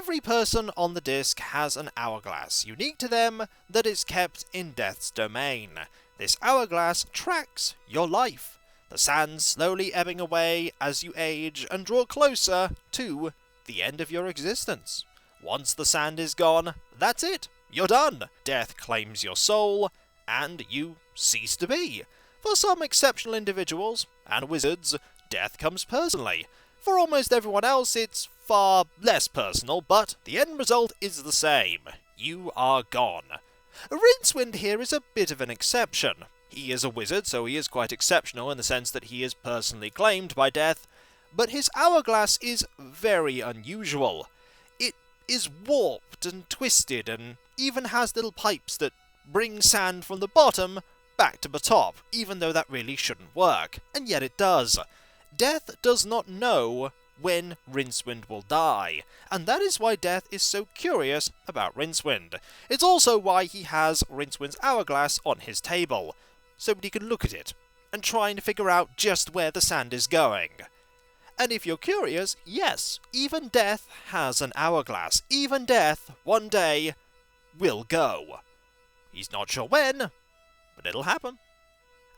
Every person on the disc has an hourglass, unique to them, that is kept in Death's domain. This hourglass tracks your life, the sand slowly ebbing away as you age and draw closer to the end of your existence. Once the sand is gone, that's it, you're done. Death claims your soul, and you cease to be. For some exceptional individuals and wizards, death comes personally. For almost everyone else, it's far less personal, but the end result is the same. You are gone. Rincewind here is a bit of an exception. He is a wizard, so he is quite exceptional in the sense that he is personally claimed by death, but his hourglass is very unusual. It is warped and twisted, and even has little pipes that bring sand from the bottom back to the top, even though that really shouldn't work, and yet it does. Death does not know when Rincewind will die, and that is why Death is so curious about Rincewind. It's also why he has Rincewind's hourglass on his table, so that he can look at it, and try and figure out just where the sand is going. And if you're curious, yes, even Death has an hourglass. Even Death, one day, will go. He's not sure when, but it'll happen.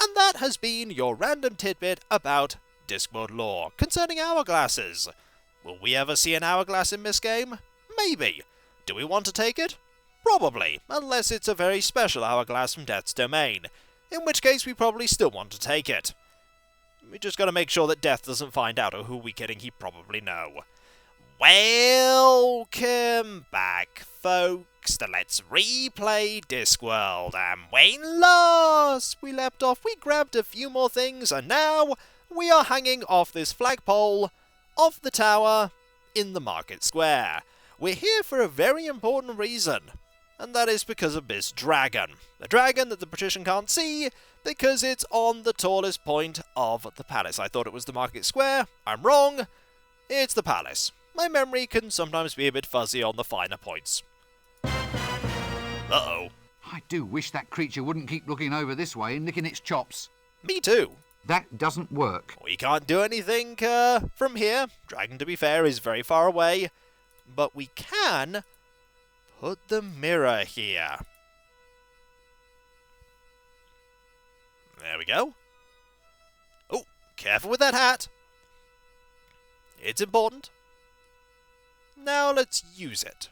And that has been your random tidbit about Discworld lore concerning hourglasses. Will we ever see an hourglass in this game? Maybe. Do we want to take it? Probably, unless it's a very special hourglass from Death's domain, in which case we probably still want to take it. We just gotta make sure that Death doesn't find out, or who we kidding, he probably know. Welcome back, folks, to Let's Replay Discworld, and when last we left off, we grabbed a few more things, and now we are hanging off this flagpole off the tower in the market square. We're here for a very important reason, and that is because of this dragon. The dragon that the patrician can't see, because it's on the tallest point of the palace. I thought it was the market square. I'm wrong. It's the palace. My memory can sometimes be a bit fuzzy on the finer points. Uh-oh. I do wish that creature wouldn't keep looking over this way and licking its chops. Me too. That doesn't work. We can't do anything from here. Dragon, to be fair, is very far away. But we can put the mirror here. There we go. Oh, careful with that hat. It's important. Now let's use it.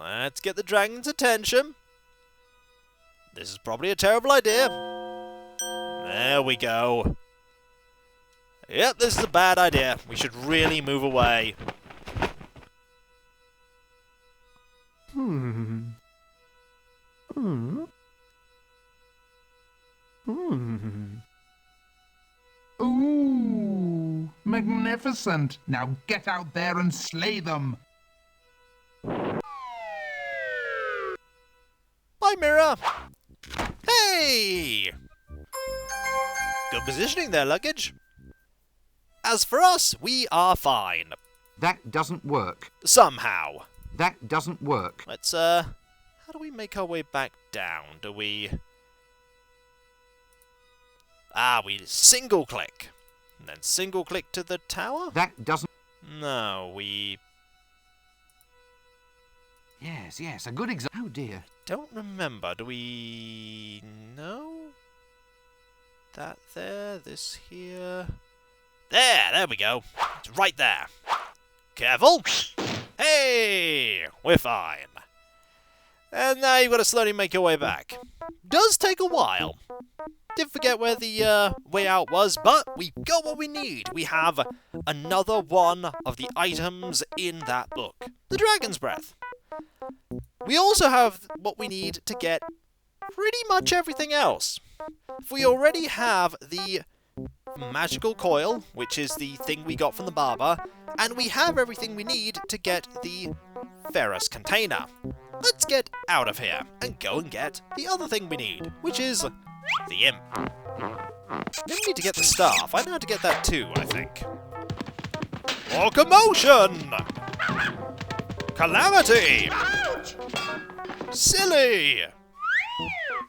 Let's get the dragon's attention. This is probably a terrible idea. There we go. Yep, this is a bad idea. We should really move away. Ooh, magnificent. Now get out there and slay them. Bye, mirror. Hey! Good positioning there, Luggage. As for us, we are fine. That doesn't work. Somehow. That doesn't work. Let's, how do we make our way back down? Do we... we single click. And then single click to the tower? That doesn't... No, we... Yes, a good example. Oh dear. Don't remember. Do we... know? That there, this here... There we go. It's right there. Careful. Hey! We're fine. And now you've got to slowly make your way back. Does take a while. Did forget where the way out was, but we got what we need. We have another one of the items in that book. The Dragon's Breath. We also have what we need to get pretty much everything else. If we already have the magical coil, which is the thing we got from the barber, and we have everything we need to get the ferrous container. Let's get out of here and go and get the other thing we need, which is the imp. Then we need to get the staff. I know how to get that too, I think. More commotion! Calamity! Silly!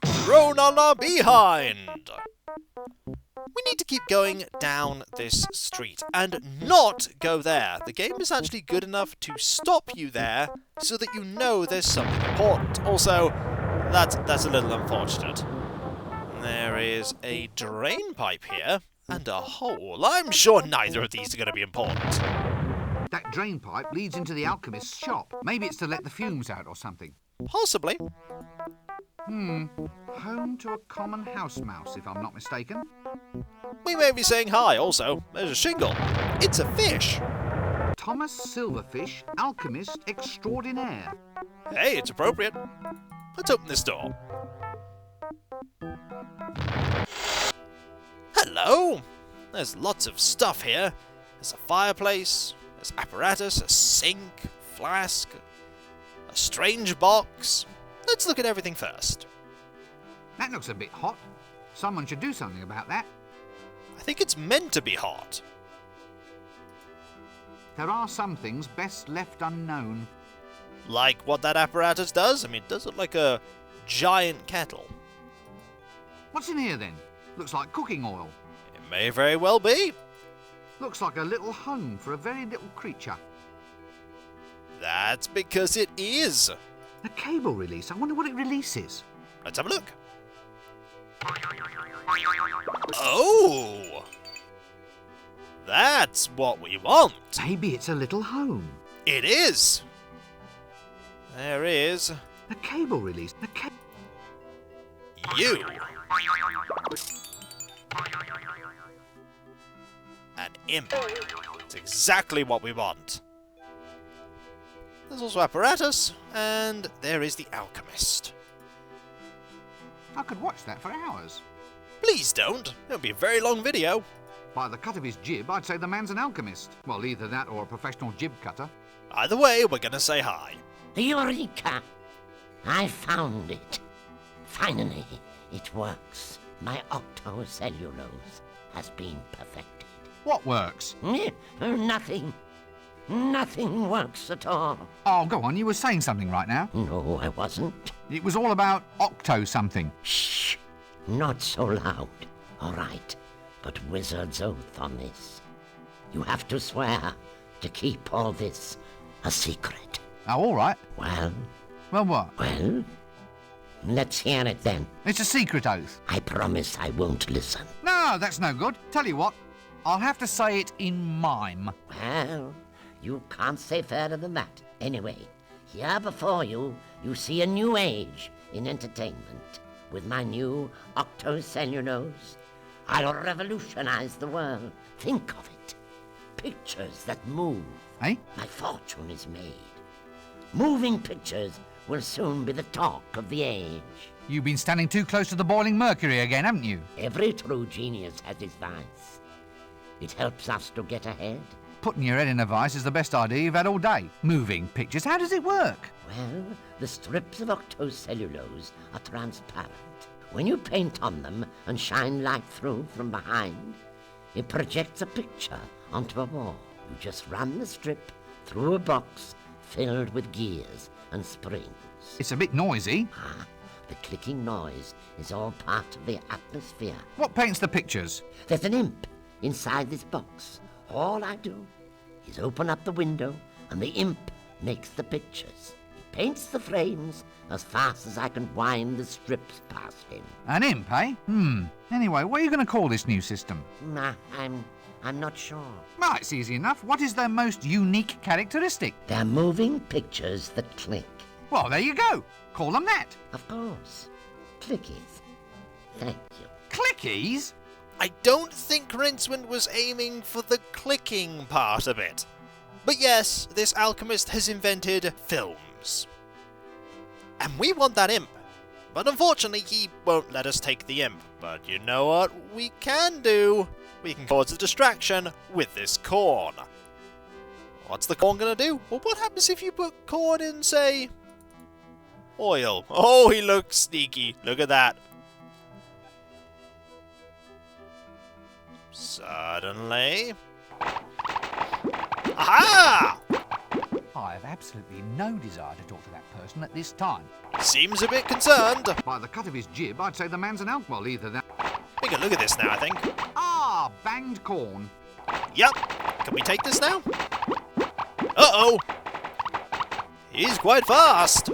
Thrown on our behind! We need to keep going down this street and not go there. The game is actually good enough to stop you there so that you know there's something important. Also, that's a little unfortunate. There is a drain pipe here and a hole. I'm sure neither of these are going to be important. That drain pipe leads into the alchemist's shop. Maybe it's to let the fumes out or something. Possibly. Home to a common house mouse, if I'm not mistaken. We may be saying hi also. There's a shingle. It's a fish. Thomas Silverfish, alchemist extraordinaire. Hey, it's appropriate. Let's open this door. Hello! There's lots of stuff here. There's a fireplace, there's apparatus, a sink, flask, a strange box. Let's look at everything first. That looks a bit hot. Someone should do something about that. I think it's meant to be hot. There are some things best left unknown. Like what that apparatus does? I mean, it does look like a giant kettle. What's in here then? Looks like cooking oil. It may very well be. Looks like a little home for a very little creature. That's because it is. A cable release. I wonder what it releases. Let's have a look. Oh! That's what we want. Maybe it's a little home. It is. There is A cable release. you. An imp. It's exactly what we want. There's also apparatus, and there is the alchemist. I could watch that for hours. Please don't. It'll be a very long video. By the cut of his jib, I'd say the man's an alchemist. Well, either that or a professional jib cutter. Either way, we're gonna say hi. Eureka! I found it. Finally, it works. My Octo cellulose has been perfected. What works? Nothing. Nothing works at all. Oh, go on, you were saying something right now. No, I wasn't. It was all about Octo something. Shh! Not so loud. All right, but wizard's oath on this. You have to swear to keep all this a secret. Oh, all right. Well, What? well, let's hear it then. It's a secret oath. I promise I won't listen. No, that's no good. Tell you what, I'll have to say it in mime. Well, you can't say fairer than that. Anyway, here before you, you see a new age in entertainment. With my new Octo cellulose, I'll revolutionize the world. Think of it. Pictures that move. Eh? My fortune is made. Moving pictures will soon be the talk of the age. You've been standing too close to the boiling mercury again, haven't you? Every true genius has his vice. It helps us to get ahead. Putting your head in a vice is the best idea you've had all day. Moving pictures, how does it work? Well, the strips of Octo cellulose are transparent. When you paint on them and shine light through from behind, it projects a picture onto a wall. You just run the strip through a box filled with gears and springs. It's a bit noisy. The clicking noise is all part of the atmosphere. What paints the pictures? There's an imp inside this box. All I do is open up the window and the imp makes the pictures. He paints the frames as fast as I can wind the strips past him. An imp, eh? Anyway, what are you going to call this new system? I'm not sure. Well, it's easy enough. What is their most unique characteristic? They're moving pictures that click. Well, there you go. Call them that. Of course. Clickies. Thank you. Clickies? I don't think Rincewind was aiming for the clicking part of it. But yes, this alchemist has invented films. And we want that imp. But unfortunately, he won't let us take the imp. But you know what we can do? We can cause a distraction with this corn. What's the corn gonna do? Well, what happens if you put corn in, say, oil? Oh, he looks sneaky. Look at that. Suddenly... Aha! I have absolutely no desire to talk to that person at this time. Seems a bit concerned. By the cut of his jib, I'd say the man's an alk. Well, either that... We can look at this now, I think. Ah, Ah, banged corn. Yep. Can we take this now? Uh-oh. He's quite fast.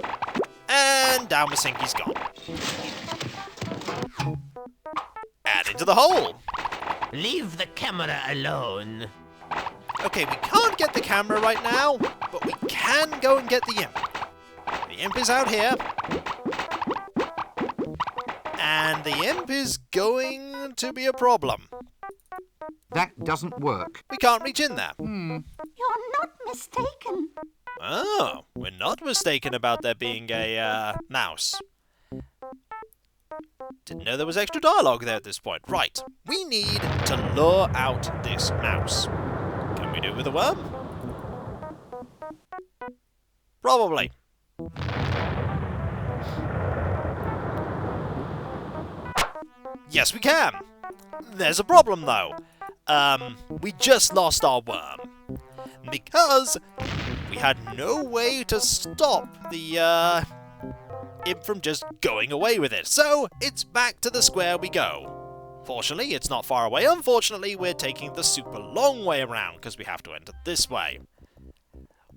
And down the sink he's gone. And into the hole. Leave the camera alone. Okay, we can't get the camera right now, but we can go and get the imp. The imp is out here. And the imp is going to be a problem. That doesn't work. We can't reach in there. You're not mistaken. Oh, we're not mistaken about there being a mouse. Didn't know there was extra dialogue there at this point. Right, we need to lure out this mouse. Can we do it with a worm? Probably. Yes, we can. There's a problem, though. We just lost our worm. Because we had no way to stop the, imp from just going away with it. So, it's back to the square we go. Fortunately, it's not far away. Unfortunately, we're taking the super long way around, because we have to enter this way.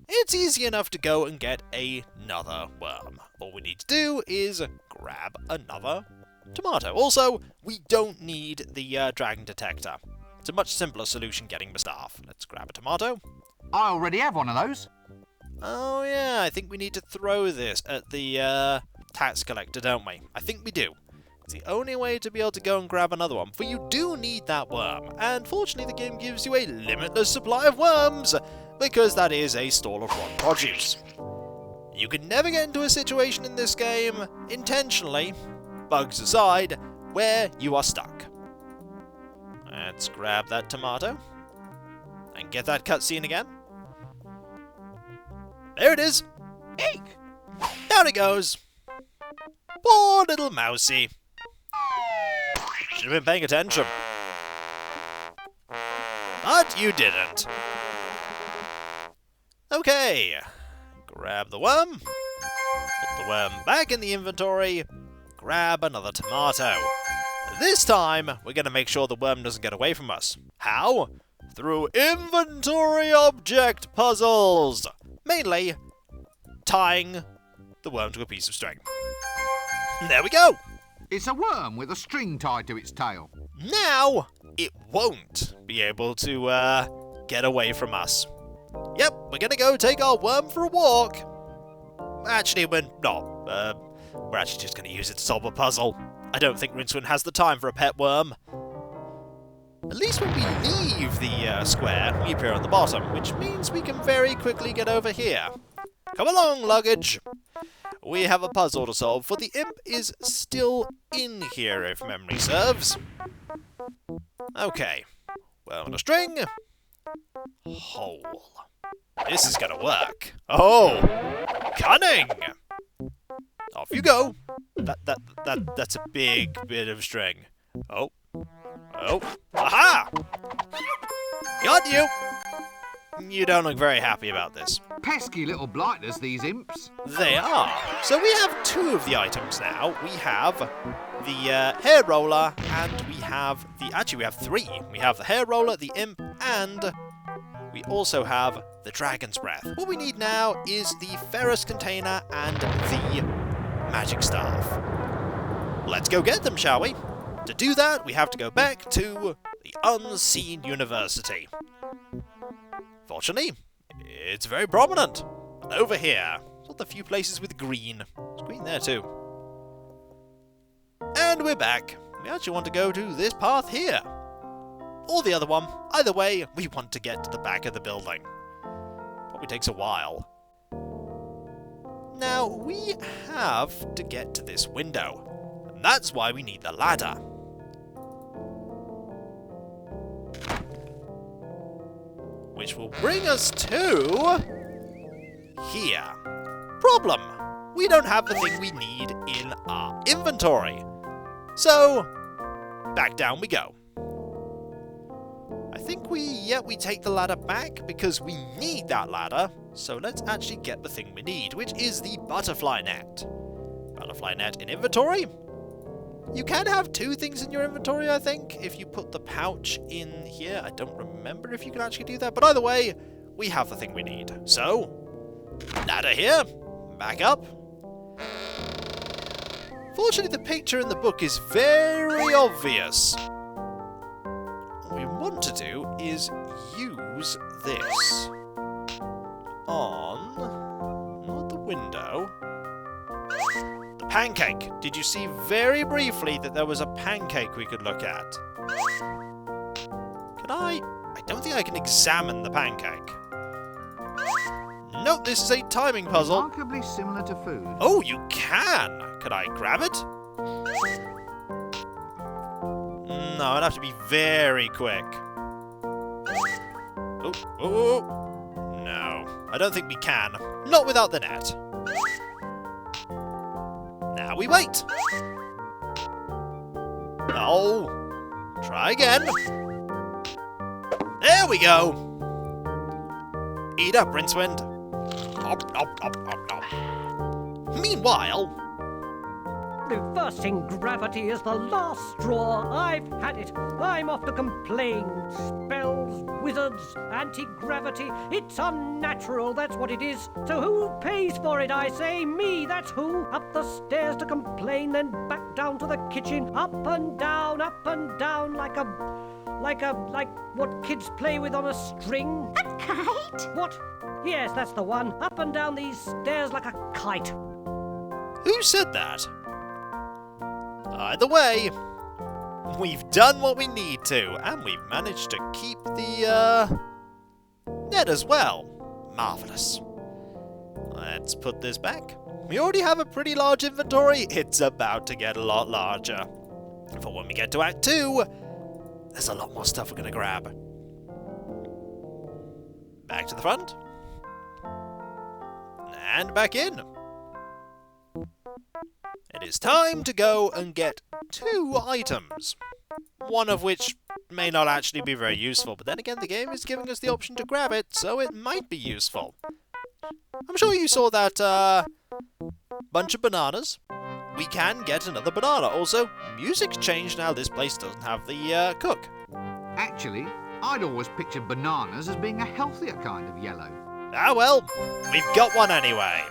It's easy enough to go and get another worm. All we need to do is grab another tomato. Also, we don't need the dragon detector. It's a much simpler solution getting the staff. Let's grab a tomato. I already have one of those. Oh yeah, I think we need to throw this at the tax collector, don't we? I think we do. It's the only way to be able to go and grab another one, for you do need that worm. And fortunately, the game gives you a limitless supply of worms, because that is a stall of raw produce. You can never get into a situation in this game, intentionally, bugs aside, where you are stuck. Let's grab that tomato, and get that cutscene again. There it is! Eek! Down it goes! Poor little mousey. Should have been paying attention. But you didn't. Okay. Grab the worm. Put the worm back in the inventory. Grab another tomato. This time, we're going to make sure the worm doesn't get away from us. How? Through inventory object puzzles. Mainly, tying the worm to a piece of string. There we go. It's a worm with a string tied to its tail. Now, it won't be able to get away from us. Yep, we're going to go take our worm for a walk. Actually, we're not. We're actually just going to use it to solve a puzzle. I don't think Rincewind has the time for a pet worm. At least when we leave the square, we appear on the bottom, which means we can very quickly get over here. Come along, Luggage. We have a puzzle to solve, for the imp is still in here, if memory serves. Okay. Worm on a string. Hole. This is gonna work. Oh! Cunning! Off you go. That's a big bit of string. Oh. Oh. Aha! Got you! You don't look very happy about this. Pesky little blighters, these imps. They are. So we have two of the items now. We have the hair roller, and we have the... Actually, we have three. We have the hair roller, the imp, and we also have the dragon's breath. What we need now is the ferrous container and the magic staff. Let's go get them, shall we? To do that, we have to go back to the Unseen University. Fortunately, it's very prominent. And over here, it's one of the few places with green. There's green there too. And we're back. We actually want to go to this path here. Or the other one. Either way, we want to get to the back of the building. Probably takes a while. Now, we have to get to this window. And that's why we need the ladder. Which will bring us to... here. Problem. We don't have the thing we need in our inventory. So, back down we go. I think we take the ladder back because we need that ladder. So let's actually get the thing we need, which is the butterfly net. Butterfly net in inventory. You can have 2 things in your inventory, I think, if you put the pouch in here. I don't remember if you can actually do that, but either way, we have the thing we need. So, ladder here, back up. Fortunately, the picture in the book is very obvious. What we want to do is use this on, not the window, the pancake. Did you see very briefly that there was a pancake we could look at? Can I don't think I can examine the pancake. Nope, this is a timing puzzle. Remarkably similar to food. Oh, you can! Could I grab it? No, I'd have to be very quick. Oh. No, I don't think we can. Not without the net. Now we wait. Oh, try again. There we go. Eat up, Rincewind. Meanwhile, reversing gravity is the last straw. I've had it. I'm off to complain. Spells, wizards, anti-gravity. It's unnatural, that's what it is. So who pays for it, I say? Me, that's who. Up the stairs to complain, then back down to the kitchen. Up and down, like what kids play with on a string. A kite? What? Yes, that's the one. Up and down these stairs like a kite. who said that? Either way, we've done what we need to, and we've managed to keep the, net as well. Marvellous. Let's put this back. We already have a pretty large inventory. It's about to get a lot larger. For when we get to Act 2, there's a lot more stuff we're going to grab. Back to the front. And back in. It is time to go and get 2 items. One of which may not actually be very useful, but then again the game is giving us the option to grab it, so it might be useful. I'm sure you saw that bunch of bananas. We can get another banana. Also, music's changed now. This place doesn't have the cook. Actually, I'd always pictured bananas as being a healthier kind of yellow. Ah well, we've got one anyway.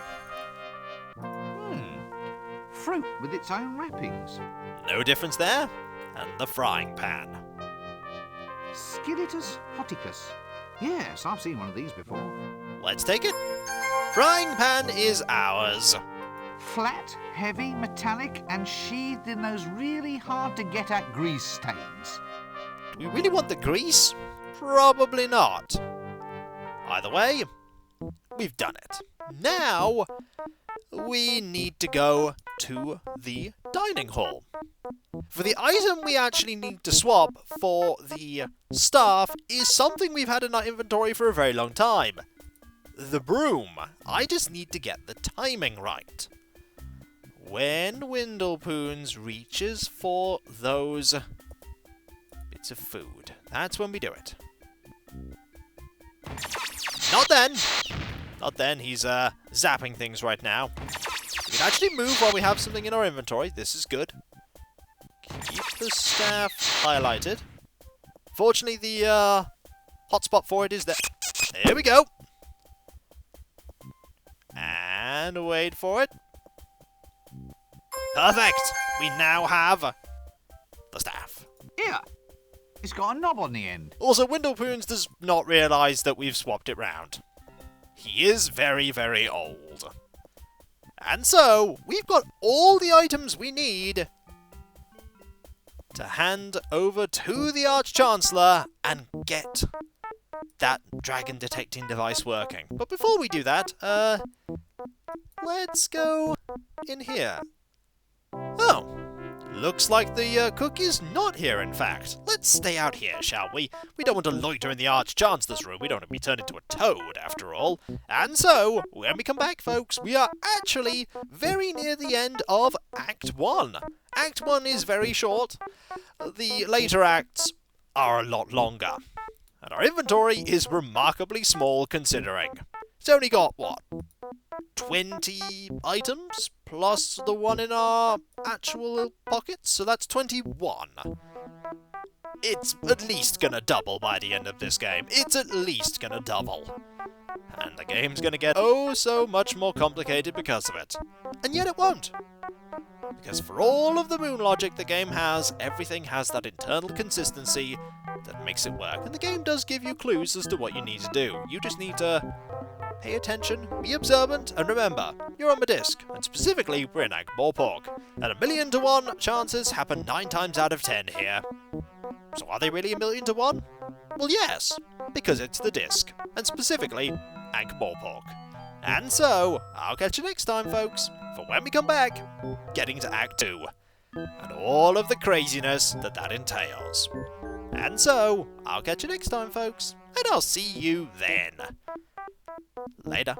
Fruit with its own wrappings. No difference there. And the frying pan. Skilletus hoticus. Yes, I've seen one of these before. Let's take it. Frying pan is ours. Flat, heavy, metallic, and sheathed in those really hard-to-get-at grease stains. Do we really want the grease? Probably not. Either way, we've done it. Now, we need to go to the dining hall. For the item we actually need to swap for the staff is something we've had in our inventory for a very long time. The broom. I just need to get the timing right. When Windlepoons reaches for those bits of food, that's when we do it. Not then! Not then, he's zapping things right now. We can actually move while we have something in our inventory. This is good. Keep the staff highlighted. Fortunately, the hotspot for it is there. There we go. And wait for it. Perfect. We now have the staff. Here! It's got a knob on the end. Also, Windlepoons does not realise that we've swapped it round. He is very, very old. And so, we've got all the items we need to hand over to the Arch-Chancellor and get that dragon detecting device working. But before we do that, let's go in here. Oh, looks like the cook is not here, in fact. Let's stay out here, shall we? We don't want to loiter in the Arch-Chancellor's room. We don't want to be turned into a toad, after all. And so, when we come back, folks, we are actually very near the end of Act 1. Act 1 is very short. The later acts are a lot longer. And our inventory is remarkably small, considering. It's only got, what, 20 items? plus the one in our actual pockets, so that's 21. It's at least gonna double by the end of this game. It's at least gonna double. And the game's gonna get oh so much more complicated because of it. And yet it won't. Because for all of the moon logic the game has, everything has that internal consistency that makes it work. And the game does give you clues as to what you need to do. You just need to pay attention, be observant, and remember, you're on the disc, and specifically we're in ankh-morpork. And 1,000,000 to 1 chances happen 9 times out of 10 here. So are they really 1,000,000 to 1? Well yes, because it's the disc, and specifically ankh-morpork. And so, I'll catch you next time folks, for when we come back, getting to Act 2, and all of the craziness that entails. And so, I'll catch you next time folks, and I'll see you then. Later.